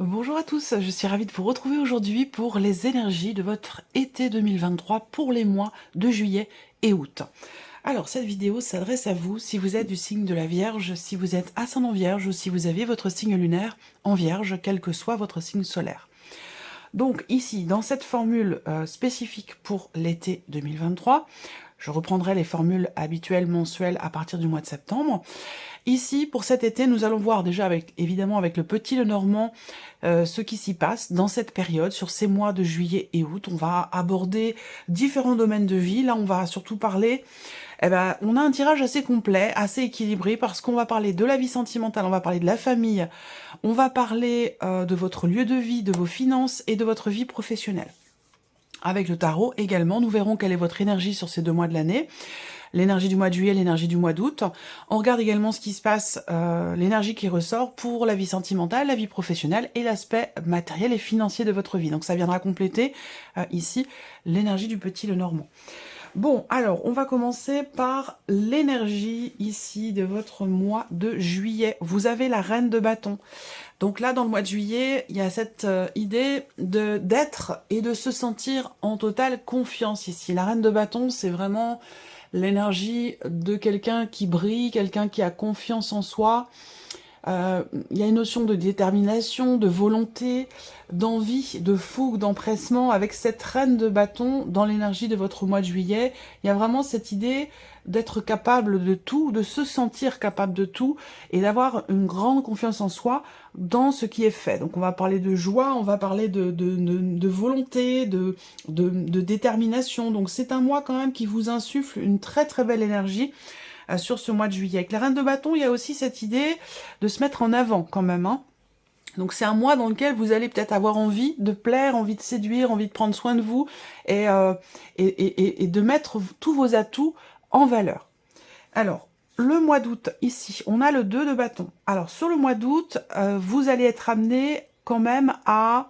Bonjour à tous, je suis ravie de vous retrouver aujourd'hui pour les énergies de votre été 2023 pour les mois de juillet et août. Alors cette vidéo s'adresse à vous si vous êtes du signe de la Vierge, si vous êtes ascendant Vierge ou si vous avez votre signe lunaire en Vierge, quel que soit votre signe solaire. Donc ici, dans cette formule spécifique pour l'été 2023, je reprendrai les formules habituelles mensuelles à partir du mois de septembre. Ici, pour cet été, nous allons voir déjà, évidemment avec le petit Lenormand, ce qui s'y passe dans cette période, sur ces mois de juillet et août. On va aborder différents domaines de vie. Là, on va surtout parler... on a un tirage assez complet, assez équilibré, parce qu'on va parler de la vie sentimentale, on va parler de la famille, on va parler de votre lieu de vie, de vos finances et de votre vie professionnelle. Avec le tarot également, nous verrons quelle est votre énergie sur ces 2 mois de l'année. L'énergie du mois de juillet, l'énergie du mois d'août. On regarde également ce qui se passe, l'énergie qui ressort pour la vie sentimentale, la vie professionnelle et l'aspect matériel et financier de votre vie. Donc ça viendra compléter ici l'énergie du petit Lenormand. Bon, alors, on va commencer par l'énergie ici de votre mois de juillet. Vous avez la reine de bâton. Donc là, dans le mois de juillet, il y a cette idée d'être et de se sentir en totale confiance ici. La reine de bâton, c'est vraiment l'énergie de quelqu'un qui brille, quelqu'un qui a confiance en soi. Il y a une notion de détermination, de volonté, d'envie, de fougue, d'empressement avec cette reine de bâton dans l'énergie de votre mois de juillet. Il y a vraiment cette idée d'être capable de tout, de se sentir capable de tout et d'avoir une grande confiance en soi dans ce qui est fait. Donc on va parler de joie, on va parler de volonté, de détermination. Donc c'est un mois quand même qui vous insuffle une très très belle énergie sur ce mois de juillet. Avec la reine de bâton, il y a aussi cette idée de se mettre en avant quand même, hein. Donc c'est un mois dans lequel vous allez peut-être avoir envie de plaire, envie de séduire, envie de prendre soin de vous et de mettre tous vos atouts en valeur. Alors, le mois d'août, ici, on a le 2 de bâton. Alors sur le mois d'août, vous allez être amené quand même à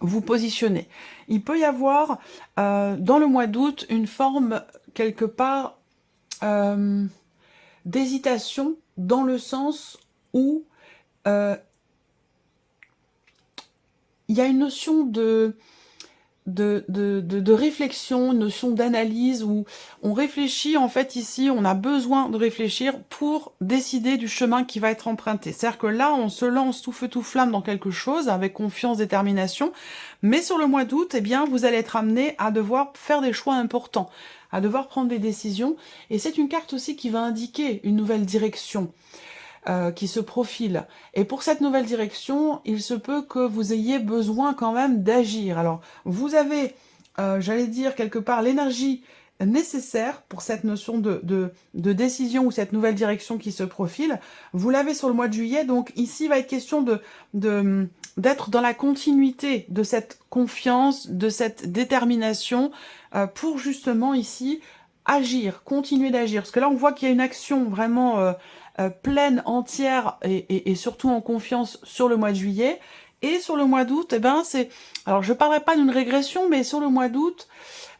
vous positionner. Il peut y avoir dans le mois d'août une forme quelque part d'hésitation dans le sens où il y a une notion de réflexion, une notion d'analyse où on réfléchit, en fait ici on a besoin de réfléchir pour décider du chemin qui va être emprunté. C'est-à-dire que là on se lance tout feu tout flamme dans quelque chose avec confiance, détermination, mais sur le mois d'août, eh bien vous allez être amené à devoir faire des choix importants, à devoir prendre des décisions, et c'est une carte aussi qui va indiquer une nouvelle direction qui se profile. Et pour cette nouvelle direction, il se peut que vous ayez besoin quand même d'agir. Alors, vous avez, j'allais dire, quelque part, l'énergie nécessaire pour cette notion de décision ou cette nouvelle direction qui se profile. Vous l'avez sur le mois de juillet, donc ici, il va être question d'être dans la continuité de cette confiance, de cette détermination, pour justement ici agir, continuer d'agir. Parce que là, on voit qu'il y a une action vraiment pleine, entière et surtout en confiance sur le mois de juillet. Et sur le mois d'août, eh ben c'est... Alors, je parlerai pas d'une régression, mais sur le mois d'août,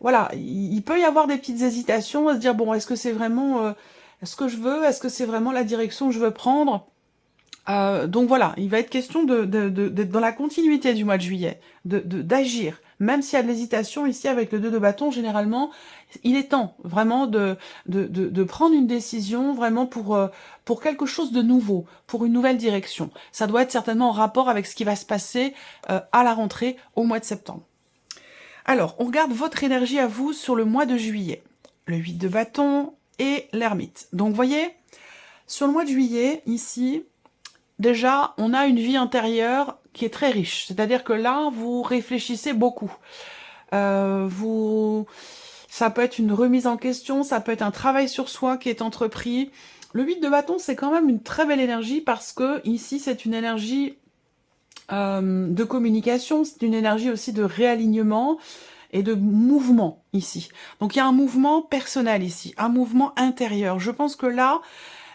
voilà, il peut y avoir des petites hésitations à se dire, bon, est-ce que c'est vraiment ce que je veux? Est-ce que c'est vraiment la direction que je veux prendre? Donc voilà, il va être question d'être dans la continuité du mois de juillet, d'agir. Même s'il y a de l'hésitation ici avec le 2 de bâton, généralement, il est temps vraiment de prendre une décision vraiment pour quelque chose de nouveau, pour une nouvelle direction. Ça doit être certainement en rapport avec ce qui va se passer à la rentrée au mois de septembre. Alors, on regarde votre énergie à vous sur le mois de juillet. Le 8 de bâton et l'ermite. Donc, vous voyez, sur le mois de juillet, ici... Déjà, on a une vie intérieure qui est très riche. C'est-à-dire que là, vous réfléchissez beaucoup. Ça peut être une remise en question, ça peut être un travail sur soi qui est entrepris. Le 8 de bâton, c'est quand même une très belle énergie parce que ici, c'est une énergie de communication, c'est une énergie aussi de réalignement et de mouvement ici. Donc, il y a un mouvement personnel ici, un mouvement intérieur. Je pense que là,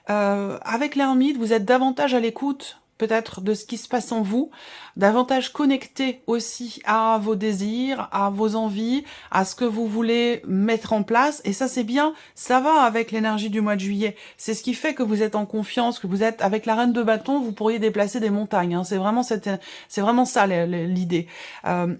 Avec l'ermite, vous êtes davantage à l'écoute peut-être de ce qui se passe en vous, davantage connecté aussi à vos désirs, à vos envies, à ce que vous voulez mettre en place, et ça c'est bien, ça va avec l'énergie du mois de juillet, c'est ce qui fait que vous êtes en confiance, que vous êtes, avec la reine de bâton, vous pourriez déplacer des montagnes, hein. C'est vraiment ça l'idée,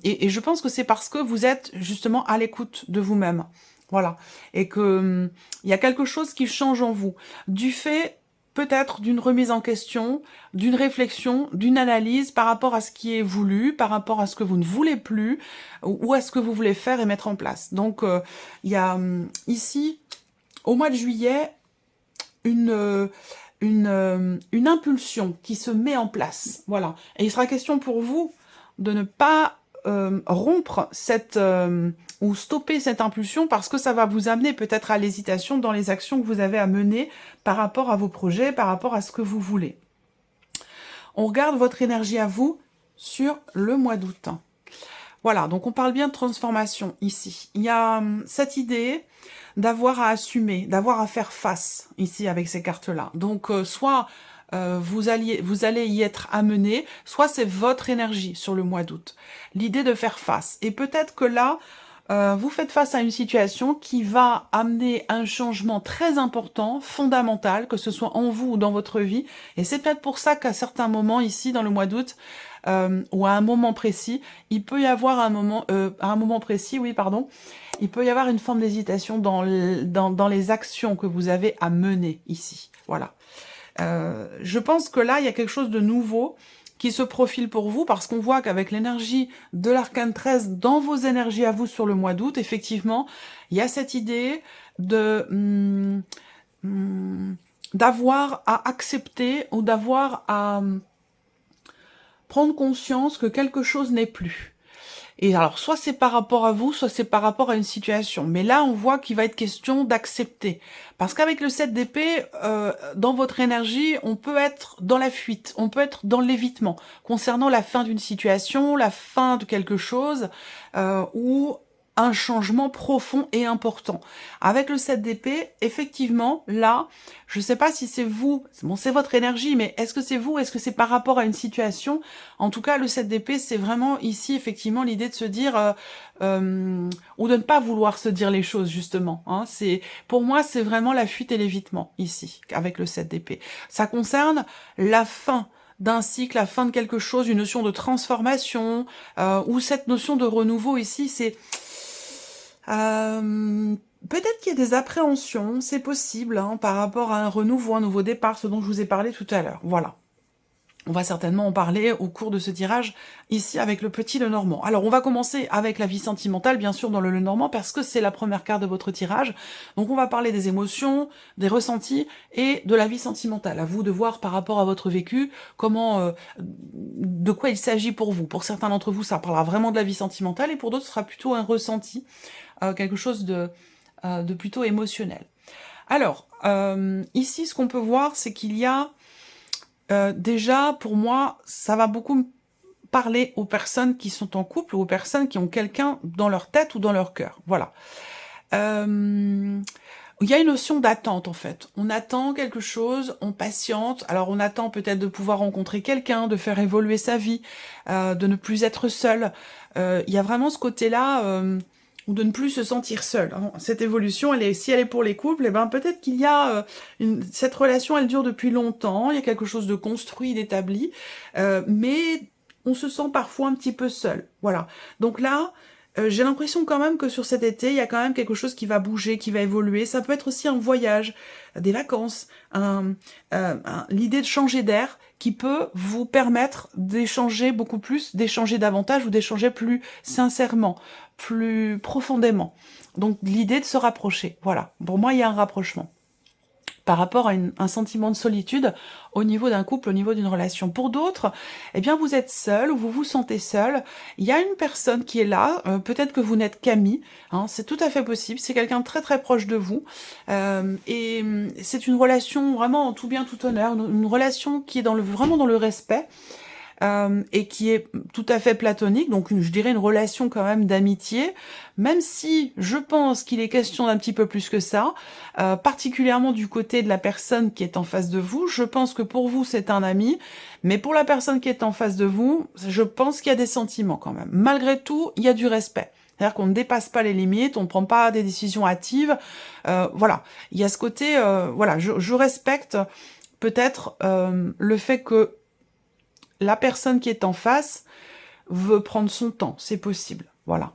et je pense que c'est parce que vous êtes justement à l'écoute de vous-même, voilà, et que il y a quelque chose qui change en vous, du fait peut-être d'une remise en question, d'une réflexion, d'une analyse par rapport à ce qui est voulu, par rapport à ce que vous ne voulez plus, ou à ce que vous voulez faire et mettre en place. Donc, il y a ici, au mois de juillet, une impulsion qui se met en place. Voilà. Et il sera question pour vous de ne pas rompre cette ou stopper cette impulsion, parce que ça va vous amener peut-être à l'hésitation dans les actions que vous avez à mener par rapport à vos projets, par rapport à ce que vous voulez. On regarde votre énergie à vous sur le mois d'août. Voilà, donc on parle bien de transformation ici. Il y a cette idée d'avoir à assumer, d'avoir à faire face ici avec ces cartes-là. Donc soit vous allez y être amené, soit c'est votre énergie sur le mois d'août. L'idée de faire face. Et peut-être que là, vous faites face à une situation qui va amener un changement très important, fondamental, que ce soit en vous ou dans votre vie. Et c'est peut-être pour ça qu'à certains moments ici, dans le mois d'août, ou à un moment précis, il peut y avoir à un moment précis, oui, pardon, il peut y avoir une forme d'hésitation dans les actions que vous avez à mener ici. Voilà. Je pense que là, il y a quelque chose de nouveau qui se profile pour vous, parce qu'on voit qu'avec l'énergie de l'arcane 13 dans vos énergies à vous sur le mois d'août, effectivement, il y a cette idée de d'avoir à accepter ou d'avoir à prendre conscience que quelque chose n'est plus. Et alors, soit c'est par rapport à vous, soit c'est par rapport à une situation. Mais là, on voit qu'il va être question d'accepter. Parce qu'avec le 7 d'épée, dans votre énergie, on peut être dans la fuite, on peut être dans l'évitement, concernant la fin d'une situation, la fin de quelque chose, ou un changement profond et important. Avec le 7 d'épée, effectivement, là, je ne sais pas si c'est vous, bon, c'est votre énergie, mais est-ce que c'est vous, est-ce que c'est par rapport à une situation? En tout cas, le 7 d'épée, c'est vraiment ici, effectivement, l'idée de se dire, ou de ne pas vouloir se dire les choses, justement. Hein. Pour moi, c'est vraiment la fuite et l'évitement, ici, avec le 7 d'épée. Ça concerne la fin d'un cycle, la fin de quelque chose, une notion de transformation, ou cette notion de renouveau, ici, c'est... peut-être qu'il y a des appréhensions, c'est possible, hein, par rapport à un renouveau, un nouveau départ, ce dont je vous ai parlé tout à l'heure. Voilà. On va certainement en parler au cours de ce tirage, ici avec le petit Lenormand. Alors, on va commencer avec la vie sentimentale, bien sûr, dans le Lenormand, parce que c'est la première carte de votre tirage. Donc, on va parler des émotions, des ressentis et de la vie sentimentale. À vous de voir par rapport à votre vécu, comment, de quoi il s'agit pour vous. Pour certains d'entre vous, ça parlera vraiment de la vie sentimentale, et pour d'autres, ce sera plutôt un ressenti, quelque chose de plutôt émotionnel. Alors, ici, ce qu'on peut voir, c'est qu'il y a déjà, pour moi, ça va beaucoup parler aux personnes qui sont en couple ou aux personnes qui ont quelqu'un dans leur tête ou dans leur cœur. Voilà. Il y a une notion d'attente, en fait. On attend quelque chose, on patiente. Alors, on attend peut-être de pouvoir rencontrer quelqu'un, de faire évoluer sa vie, de ne plus être seul. Il y a vraiment ce côté-là... ou de ne plus se sentir seul. Cette évolution, si elle est pour les couples, eh ben peut-être qu'il y a cette relation, elle dure depuis longtemps, il y a quelque chose de construit, d'établi, mais on se sent parfois un petit peu seul. Voilà. Donc là, j'ai l'impression quand même que sur cet été, il y a quand même quelque chose qui va bouger, qui va évoluer. Ça peut être aussi un voyage, des vacances, l'idée de changer d'air qui peut vous permettre d'échanger beaucoup plus, d'échanger davantage ou d'échanger plus sincèrement, plus profondément. Donc l'idée de se rapprocher, voilà. Pour moi, il y a un rapprochement par rapport à un sentiment de solitude au niveau d'un couple, au niveau d'une relation. Pour d'autres, eh bien vous êtes seul ou vous vous sentez seul. Il y a une personne qui est là, peut-être que vous n'êtes qu'amis, hein, c'est tout à fait possible, c'est quelqu'un de très très proche de vous, et c'est une relation vraiment en tout bien tout honneur, une relation qui est vraiment dans le respect, et qui est tout à fait platonique, donc je dirais une relation quand même d'amitié, même si je pense qu'il est question d'un petit peu plus que ça, particulièrement du côté de la personne qui est en face de vous. Je pense que pour vous c'est un ami, mais pour la personne qui est en face de vous, je pense qu'il y a des sentiments quand même. Malgré tout, il y a du respect. C'est-à-dire qu'on ne dépasse pas les limites, on ne prend pas des décisions hâtives. Voilà, il y a ce côté, voilà, je respecte peut-être le fait que la personne qui est en face veut prendre son temps, c'est possible, voilà.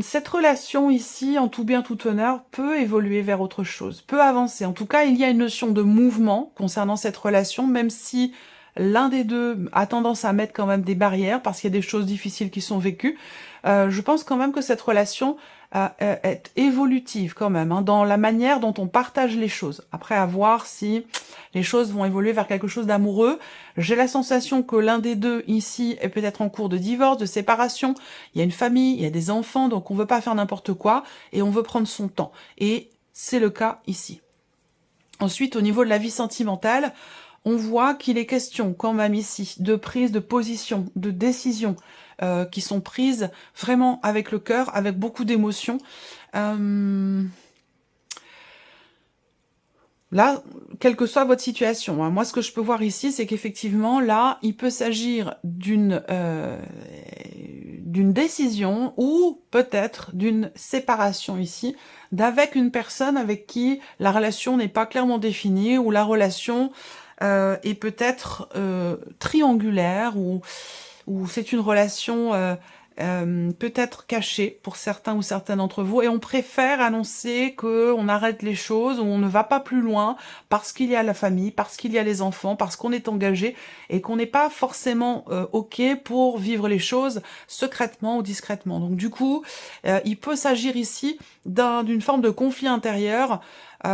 Cette relation ici, en tout bien tout honneur, peut évoluer vers autre chose, peut avancer. En tout cas, il y a une notion de mouvement concernant cette relation, même si l'un des deux a tendance à mettre quand même des barrières, parce qu'il y a des choses difficiles qui sont vécues. Je pense quand même que cette relation est évolutive quand même, hein, dans la manière dont on partage les choses. Après, à voir si les choses vont évoluer vers quelque chose d'amoureux. J'ai la sensation que l'un des deux ici est peut-être en cours de divorce, de séparation. Il y a une famille, il y a des enfants, donc on veut pas faire n'importe quoi et on veut prendre son temps. Et c'est le cas ici. Ensuite, au niveau de la vie sentimentale, on voit qu'il est question quand même ici de prise de position, de décision, qui sont prises vraiment avec le cœur, avec beaucoup d'émotions. Là, quelle que soit votre situation, hein, moi ce que je peux voir ici, c'est qu'effectivement, là, il peut s'agir d'une décision ou peut-être d'une séparation ici, d'avec une personne avec qui la relation n'est pas clairement définie, ou la relation est peut-être triangulaire, ou c'est une relation peut-être cachée pour certains ou certaines d'entre vous, et on préfère annoncer qu'on arrête les choses, ou on ne va pas plus loin, parce qu'il y a la famille, parce qu'il y a les enfants, parce qu'on est engagé, et qu'on n'est pas forcément OK pour vivre les choses secrètement ou discrètement. Donc du coup, il peut s'agir ici d'une forme de conflit intérieur, quant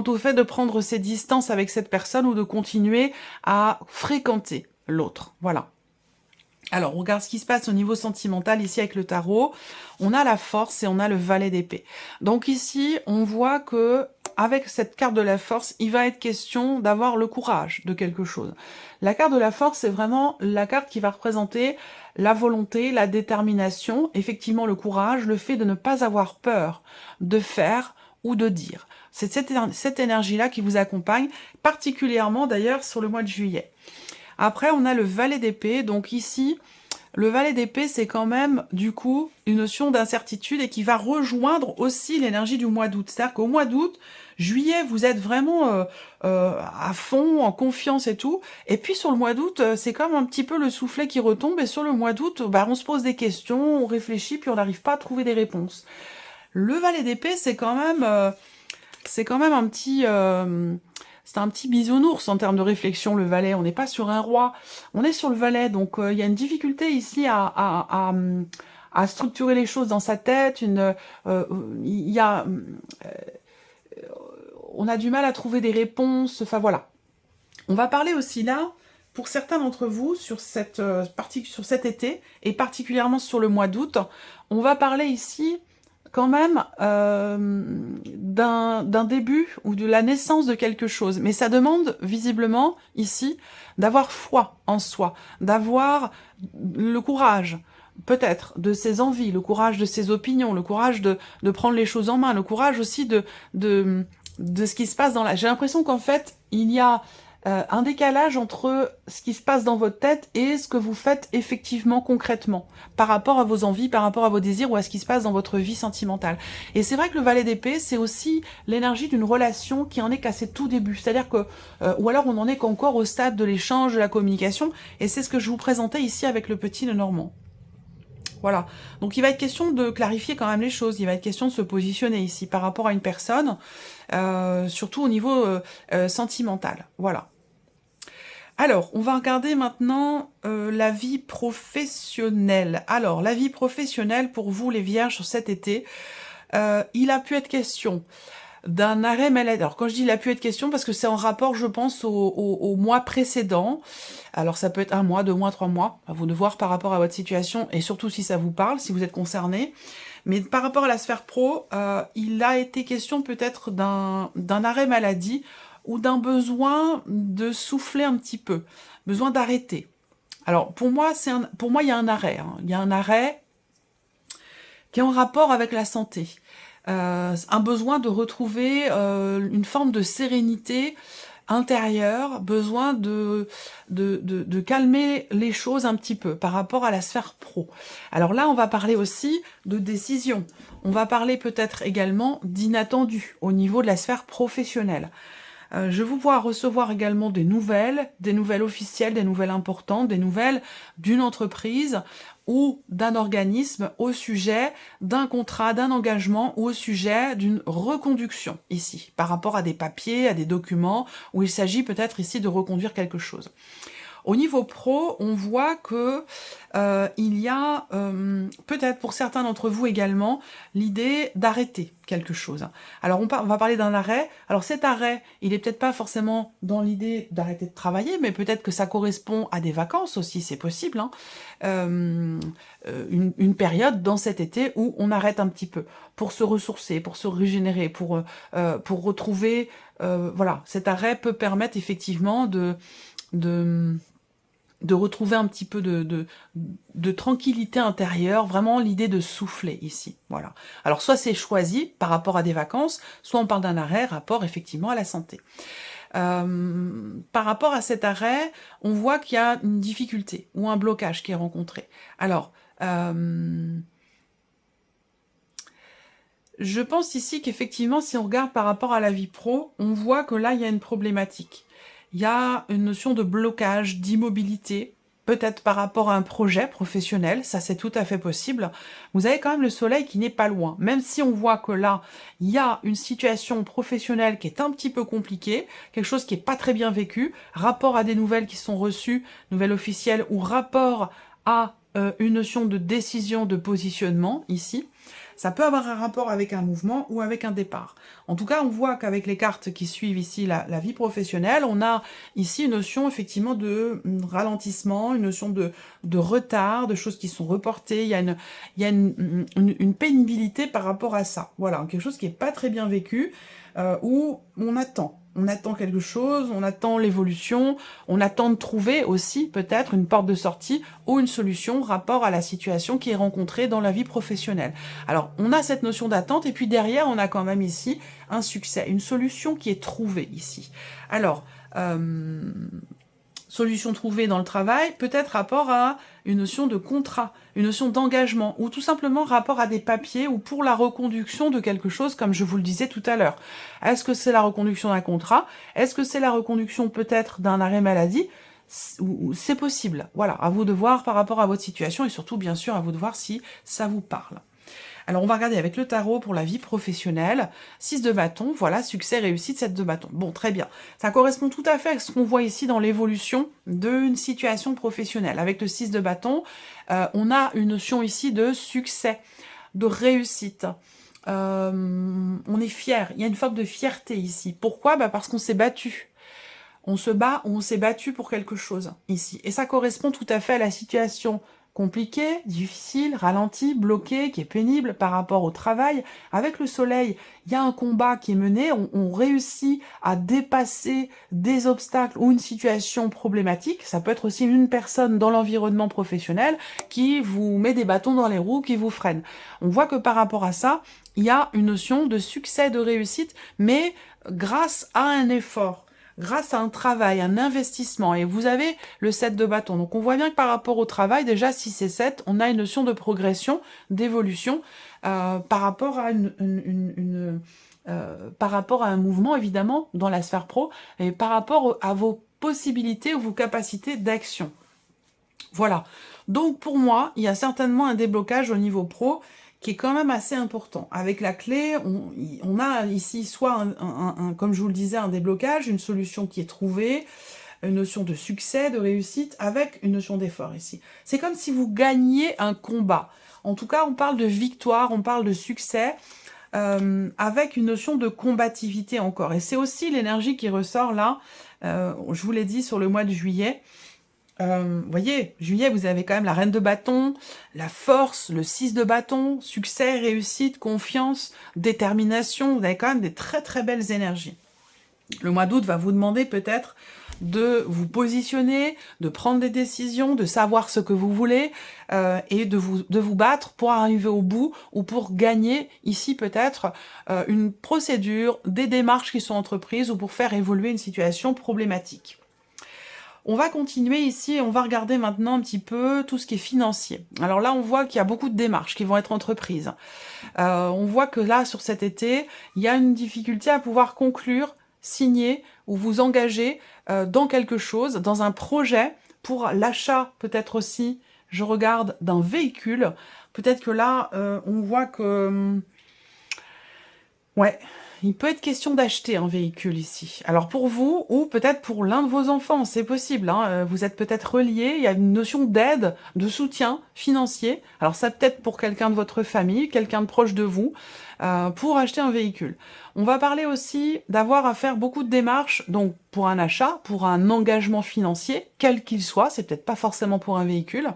au fait de prendre ses distances avec cette personne, ou de continuer à fréquenter l'autre. Voilà. Alors, on regarde ce qui se passe au niveau sentimental ici avec le tarot. On a la force et on a le valet d'épée. Donc ici, on voit que avec cette carte de la force, il va être question d'avoir le courage de quelque chose. La carte de la force, c'est vraiment la carte qui va représenter la volonté, la détermination, effectivement le courage, le fait de ne pas avoir peur de faire ou de dire. C'est cette énergie-là qui vous accompagne, particulièrement d'ailleurs sur le mois de juillet. Après, on a le valet d'épée. Donc ici, le valet d'épée, c'est quand même, du coup, une notion d'incertitude et qui va rejoindre aussi l'énergie du mois d'août. C'est-à-dire qu'au mois d'août, juillet, vous êtes vraiment à fond, en confiance et tout. Et puis sur le mois d'août, c'est comme un petit peu le soufflet qui retombe. Et sur le mois d'août, bah, on se pose des questions, on réfléchit, puis on n'arrive pas à trouver des réponses. Le valet d'épée, c'est quand même un petit... c'est un petit bisounours en termes de réflexion, le valet. On n'est pas sur un roi, on est sur le valet. Donc il y a une difficulté ici à structurer les choses dans sa tête. On a du mal à trouver des réponses. Enfin voilà. On va parler aussi là, pour certains d'entre vous, sur cet été, et particulièrement sur le mois d'août, on va parler ici quand même d'un début ou de la naissance de quelque chose. Mais ça demande visiblement ici d'avoir foi en soi, d'avoir le courage peut-être de ses envies, le courage de ses opinions, le courage de prendre les choses en main, le courage aussi de ce qui se passe dans la... J'ai l'impression qu'en fait, il y a un décalage entre ce qui se passe dans votre tête et ce que vous faites effectivement concrètement, par rapport à vos envies, par rapport à vos désirs ou à ce qui se passe dans votre vie sentimentale. Et c'est vrai que le valet d'épée, c'est aussi l'énergie d'une relation qui en est qu'à ses tout débuts. C'est-à-dire que, ou alors on en est qu'encore au stade de l'échange, de la communication, et c'est ce que je vous présentais ici avec le petit Lenormand. Voilà, donc il va être question de clarifier quand même les choses, il va être question de se positionner ici par rapport à une personne, surtout au niveau sentimental, voilà. Alors, on va regarder maintenant la vie professionnelle. Alors, la vie professionnelle pour vous les vierges sur cet été, il a pu être question d'un arrêt maladie. Alors quand je dis il a pu être question, parce que c'est en rapport, je pense, au mois précédent. Alors ça peut être 1 mois, 2 mois, 3 mois, à vous de voir par rapport à votre situation, et surtout si ça vous parle, si vous êtes concerné. Mais par rapport à la sphère pro, il a été question peut-être d'un arrêt maladie, ou d'un besoin de souffler un petit peu, besoin d'arrêter. Alors pour moi, il y a un arrêt. Hein. Il y a un arrêt qui est en rapport avec la santé. Un besoin de retrouver une forme de sérénité intérieure, besoin de calmer les choses un petit peu par rapport à la sphère pro. Alors là, on va parler aussi de décision. On va parler peut-être également d'inattendu au niveau de la sphère professionnelle. Je vous vois recevoir également des nouvelles officielles, des nouvelles importantes, des nouvelles d'une entreprise ou d'un organisme au sujet d'un contrat, d'un engagement ou au sujet d'une reconduction ici, par rapport à des papiers, à des documents, où il s'agit peut-être ici de reconduire quelque chose. Au niveau pro, on voit que il y a peut-être pour certains d'entre vous également l'idée d'arrêter quelque chose. Alors on va parler d'un arrêt. Alors cet arrêt, il est peut-être pas forcément dans l'idée d'arrêter de travailler, mais peut-être que ça correspond à des vacances aussi, c'est possible. Hein. Une période dans cet été où on arrête un petit peu pour se ressourcer, pour se régénérer, pour retrouver. Voilà, cet arrêt peut permettre effectivement de retrouver un petit peu de tranquillité intérieure, vraiment l'idée de souffler ici. Voilà. Alors soit c'est choisi par rapport à des vacances, soit on parle d'un arrêt, rapport effectivement à la santé. Par rapport à cet arrêt, on voit qu'il y a une difficulté ou un blocage qui est rencontré. Alors, je pense ici qu'effectivement, si on regarde par rapport à la vie pro, on voit que là, il y a une problématique. Il y a une notion de blocage, d'immobilité, peut-être par rapport à un projet professionnel, ça c'est tout à fait possible. Vous avez quand même le soleil qui n'est pas loin, même si on voit que là, il y a une situation professionnelle qui est un petit peu compliquée, quelque chose qui n'est pas très bien vécu, rapport à des nouvelles qui sont reçues, nouvelles officielles, ou rapport à une notion de décision, de positionnement, ici. Ça peut avoir un rapport avec un mouvement ou avec un départ. En tout cas, on voit qu'avec les cartes qui suivent ici la vie professionnelle, on a ici une notion effectivement de ralentissement, une notion de retard, de choses qui sont reportées. Il y a une pénibilité par rapport à ça. Voilà, quelque chose qui n'est pas très bien vécu, où on attend. On attend quelque chose, on attend l'évolution, on attend de trouver aussi peut-être une porte de sortie ou une solution rapport à la situation qui est rencontrée dans la vie professionnelle. Alors, on a cette notion d'attente et puis derrière, on a quand même ici un succès, une solution qui est trouvée ici. Alors, solution trouvée dans le travail, peut-être rapport à une notion de contrat, une notion d'engagement, ou tout simplement rapport à des papiers ou pour la reconduction de quelque chose, comme je vous le disais tout à l'heure. Est-ce que c'est la reconduction d'un contrat? Est-ce que c'est la reconduction peut-être d'un arrêt maladie? C'est possible. Voilà, à vous de voir par rapport à votre situation et surtout, bien sûr, à vous de voir si ça vous parle. Alors, on va regarder avec le tarot pour la vie professionnelle. 6 de bâton, voilà, succès, réussite, 7 de bâton. Bon, très bien. Ça correspond tout à fait à ce qu'on voit ici dans l'évolution d'une situation professionnelle. Avec le 6 de bâton, on a une notion ici de succès, de réussite. On est fier, il y a une forme de fierté ici. Pourquoi? Parce qu'on s'est battu. On se bat ou on s'est battu pour quelque chose ici. Et ça correspond tout à fait à la situation compliqué, difficile, ralenti, bloqué, qui est pénible par rapport au travail. Avec le soleil, il y a un combat qui est mené, on réussit à dépasser des obstacles ou une situation problématique. Ça peut être aussi une personne dans l'environnement professionnel qui vous met des bâtons dans les roues, qui vous freine. On voit que par rapport à ça, il y a une notion de succès, de réussite, mais grâce à un effort, grâce à un travail, un investissement. Et vous avez le 7 de bâton. Donc on voit bien que par rapport au travail, déjà 6 et 7, on a une notion de progression, d'évolution par rapport à par rapport à un mouvement, évidemment, dans la sphère pro, et par rapport à vos possibilités ou vos capacités d'action. Voilà. Donc pour moi, il y a certainement un déblocage au niveau pro qui est quand même assez important. Avec la clé, on a ici soit, comme je vous le disais, un déblocage, une solution qui est trouvée, une notion de succès, de réussite, avec une notion d'effort ici. C'est comme si vous gagniez un combat. En tout cas, on parle de victoire, on parle de succès, avec une notion de combativité encore. Et c'est aussi l'énergie qui ressort là, je vous l'ai dit, sur le mois de juillet. Vous voyez, juillet, vous avez quand même la reine de bâton, la force, le 6 de bâton, succès, réussite, confiance, détermination. Vous avez quand même des très très belles énergies. Le mois d'août va vous demander peut-être de vous positionner, de prendre des décisions, de savoir ce que vous voulez et de vous battre pour arriver au bout ou pour gagner ici peut-être une procédure, des démarches qui sont entreprises ou pour faire évoluer une situation problématique. On va continuer ici et on va regarder maintenant un petit peu tout ce qui est financier. Alors là, on voit qu'il y a beaucoup de démarches qui vont être entreprises. On voit que là, sur cet été, il y a une difficulté à pouvoir conclure, signer ou vous engager dans quelque chose, dans un projet pour l'achat peut-être aussi, je regarde, d'un véhicule. Peut-être que là, on voit que... ouais, il peut être question d'acheter un véhicule ici. Alors pour vous, ou peut-être pour l'un de vos enfants, c'est possible. Hein, vous êtes peut-être reliés, il y a une notion d'aide, de soutien financier. Alors ça peut être pour quelqu'un de votre famille, quelqu'un de proche de vous, pour acheter un véhicule. On va parler aussi d'avoir à faire beaucoup de démarches, donc pour un achat, pour un engagement financier, quel qu'il soit, c'est peut-être pas forcément pour un véhicule.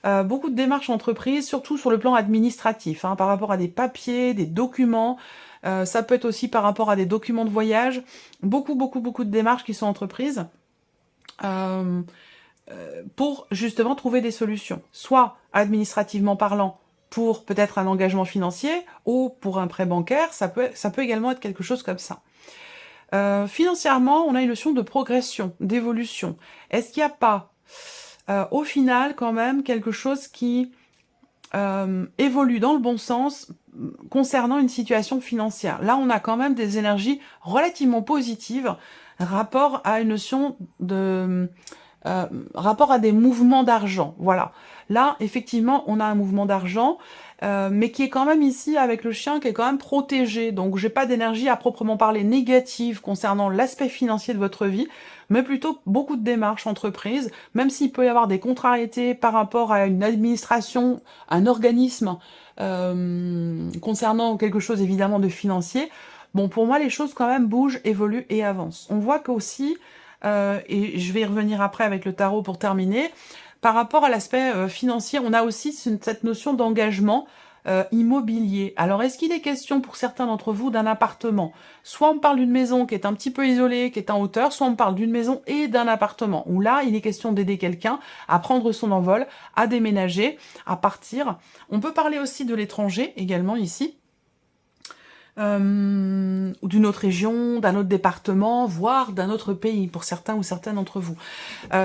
Beaucoup de démarches entreprises, surtout sur le plan administratif, hein, par rapport à des papiers, des documents. Ça peut être aussi par rapport à des documents de voyage. Beaucoup de démarches qui sont entreprises pour justement trouver des solutions. Soit administrativement parlant, pour peut-être un engagement financier, ou pour un prêt bancaire, ça peut également être quelque chose comme ça. Financièrement, on a une notion de progression, d'évolution. Est-ce qu'il n'y a pas, au final, quand même, quelque chose qui évolue dans le bon sens concernant une situation financière? Là, on a quand même des énergies relativement positives rapport à une notion de... rapport à des mouvements d'argent, voilà. Là, effectivement, on a un mouvement d'argent, mais qui est quand même ici, avec le chien, qui est quand même protégé. Donc, j'ai pas d'énergie à proprement parler négative concernant l'aspect financier de votre vie, mais plutôt beaucoup de démarches entreprises, même s'il peut y avoir des contrariétés par rapport à une administration, un organisme, concernant quelque chose évidemment de financier. Bon, pour moi, les choses quand même bougent, évoluent et avancent. On voit qu'aussi, et je vais y revenir après avec le tarot pour terminer, par rapport à l'aspect financier, on a aussi cette notion d'engagement immobilier. Alors, est-ce qu'il est question pour certains d'entre vous d'un appartement? Soit on parle d'une maison qui est un petit peu isolée, qui est en hauteur, soit on parle d'une maison et d'un appartement, où là, il est question d'aider quelqu'un à prendre son envol, à déménager, à partir. On peut parler aussi de l'étranger également ici, ou d'une autre région, d'un autre département, voire d'un autre pays, pour certains ou certaines d'entre vous.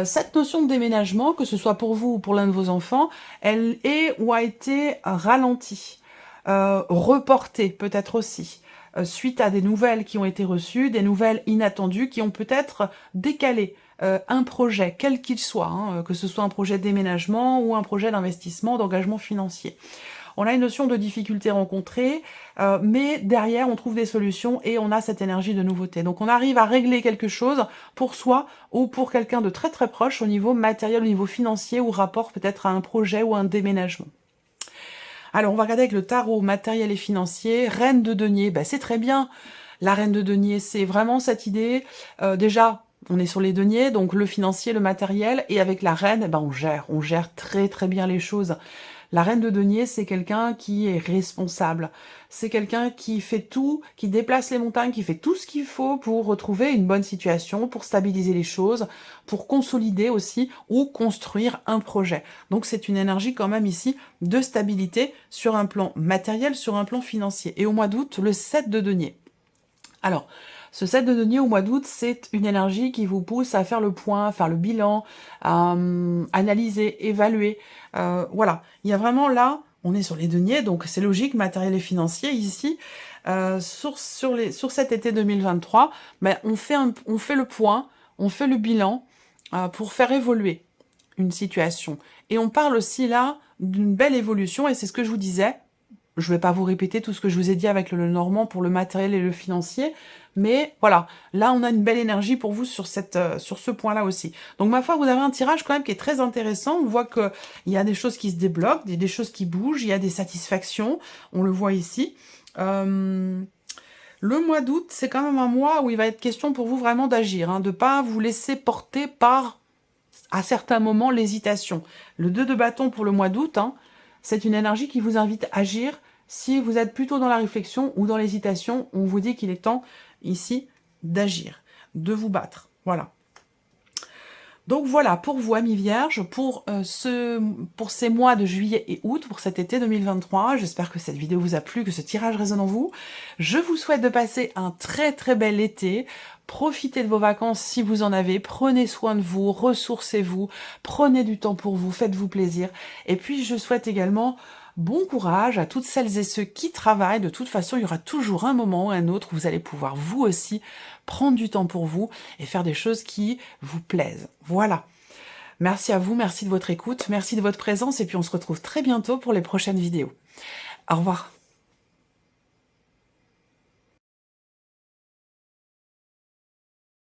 Cette notion de déménagement, que ce soit pour vous ou pour l'un de vos enfants, elle est ou a été ralentie, reportée peut-être aussi, suite à des nouvelles qui ont été reçues, des nouvelles inattendues qui ont peut-être décalé un projet, quel qu'il soit, hein, que ce soit un projet de déménagement ou un projet d'investissement, d'engagement financier. On a une notion de difficulté rencontrée, mais derrière, on trouve des solutions et on a cette énergie de nouveauté. Donc, on arrive à régler quelque chose pour soi ou pour quelqu'un de très très proche au niveau matériel, au niveau financier ou rapport peut-être à un projet ou à un déménagement. Alors, on va regarder avec le tarot matériel et financier. Reine de denier, ben, c'est très bien. La reine de denier, c'est vraiment cette idée. Déjà, on est sur les deniers, donc le financier, le matériel, et avec la reine, eh ben, on gère très très bien les choses. La reine de denier, c'est quelqu'un qui est responsable. C'est quelqu'un qui fait tout, qui déplace les montagnes, qui fait tout ce qu'il faut pour retrouver une bonne situation, pour stabiliser les choses, pour consolider aussi ou construire un projet. Donc c'est une énergie quand même ici de stabilité sur un plan matériel, sur un plan financier. Et au mois d'août, le 7 de denier. Alors, ce 7 de denier au mois d'août, c'est une énergie qui vous pousse à faire le point, à faire le bilan, à analyser, évaluer. Voilà, il y a vraiment là, on est sur les deniers, donc c'est logique, matériel et financier ici. Sur cet été 2023, ben, on fait le point, on fait le bilan pour faire évoluer une situation. Et on parle aussi là d'une belle évolution, et c'est ce que je vous disais. Je ne vais pas vous répéter tout ce que je vous ai dit avec le Normand pour le matériel et le financier, mais voilà, là on a une belle énergie pour vous sur ce point-là aussi. Donc ma foi, vous avez un tirage quand même qui est très intéressant. On voit qu'il y a des choses qui se débloquent, il y a des choses qui bougent, il y a des satisfactions, on le voit ici. Le mois d'août, c'est quand même un mois où il va être question pour vous vraiment d'agir, hein, de ne pas vous laisser porter par, à certains moments, l'hésitation. Le 2 de bâton pour le mois d'août, hein, c'est une énergie qui vous invite à agir. Si vous êtes plutôt dans la réflexion ou dans l'hésitation, on vous dit qu'il est temps, ici, d'agir, de vous battre. Voilà. Donc voilà, pour vous, amis vierges, pour ces mois de juillet et août, pour cet été 2023, j'espère que cette vidéo vous a plu, que ce tirage résonne en vous. Je vous souhaite de passer un très très bel été. Profitez de vos vacances si vous en avez, prenez soin de vous, ressourcez-vous, prenez du temps pour vous, faites-vous plaisir. Et puis je souhaite également bon courage à toutes celles et ceux qui travaillent. De toute façon, il y aura toujours un moment ou un autre où vous allez pouvoir vous aussi prendre du temps pour vous et faire des choses qui vous plaisent. Voilà. Merci à vous, merci de votre écoute, merci de votre présence et puis on se retrouve très bientôt pour les prochaines vidéos. Au revoir.